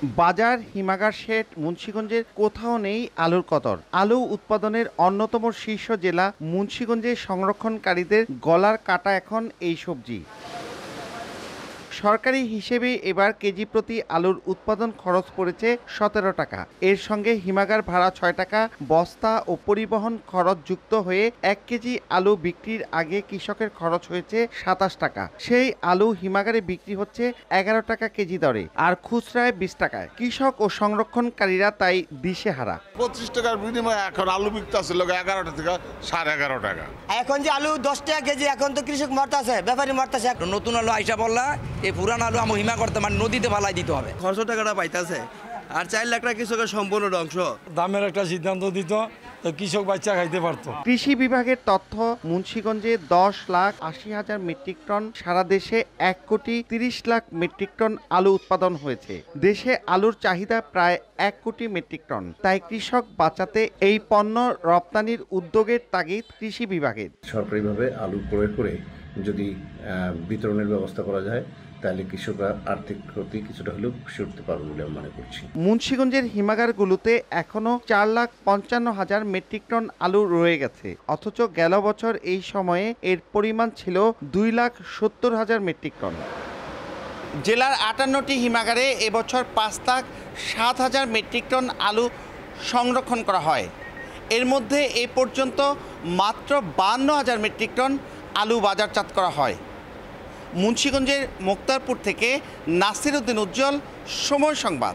বাজার হিমাগার শেড মুন্সিগঞ্জের কোথাও নেই আলুর কদর। আলু উৎপাদনের অন্যতম শীর্ষ জেলা মুন্সিগঞ্জের সংরক্ষণকারীদের গলার কাটা এখন এই সবজি। সরকারি হিসেবে এবার কেজি প্রতি আলুর উৎপাদন খরচ পড়েছে ১৭ টাকা। এর সঙ্গে হিমাগার ভাড়া ৬ টাকা, বস্তা ও পরিবহন খরচ যুক্ত হয়ে ১ কেজি আলু বিক্রির আগে কৃষকের খরচ হয়েছে ২৭ টাকা। সেই আলু হিমাগারে বিক্রি হচ্ছে ১১ টাকা কেজি দরে, আর খুচরায় ২০ টাকায়। কৃষক ও সংরক্ষণকারীরা তাই দিশেহারা। ২৫ টাকার বিনিময়ে এখন আলু বিকতে আছে ১১ থেকে ১১.৫ টাকা। এখন যে আলু 10 টাকা কেজি, এখন তো কৃষক মরতাছে, ব্যাপারী মরতাছে। নতুন আলু আইসা বললা এই পুরান আলু আমি হিমা করতে মানে নদীতে ফালাই দিতে হবে। ৬০০ টাকাটা পাইতেছে, আর 4 লাখ টাকা কৃষকের সম্পূর্ণ ধ্বংস। দামের একটা সিদ্ধান্ত দিত তো কৃষক বাচ্চা খাইতে পারতো। কৃষি বিভাগের তথ্য, মুন্সিগঞ্জে ১০,৮০,০০০ মেট্রিক টন, সারা দেশে ১,৩০,০০,০০০ মেট্রিক টন আলু উৎপাদন হয়েছে। দেশে আলুর চাহিদা প্রায় ১ কোটি মেট্রিক টন। তাই কৃষক বাঁচাতে এই পণ্য রপ্তানির উদ্যোগের তাগিদ কৃষি বিভাগের। সরকারিভাবে আলু ক্রয় করে যদি বিতরণের ব্যবস্থা করা যায়, তাহলে কৃষকরা আর্থিক ক্ষতি কিছুটা হলেও সরতে পারবে বলে আমি মনে করছি। মুন্সিগঞ্জের হিমাগারগুলোতে এখনো ৪,৫৫,০০০ মেট্রিক টন আলু রয়ে গেছে, অথচ গেল বছর এই সময়ে এর পরিমাণ ছিল ২,৭০,০০০ মেট্রিক টন। জেলার ৫৮টি হিমাগারে এবছর ৫,০৭,০০০ মেট্রিক টন আলু সংরক্ষণ করা হয়। এর মধ্যে এ পর্যন্ত মাত্র ৫২,০০০ মেট্রিক টন আলু বাজারজাত করা হয়। মুন্সিগঞ্জের মোক্তারপুর থেকে নাসির উদ্দিন উজ্জ্বল, সময় সংবাদ।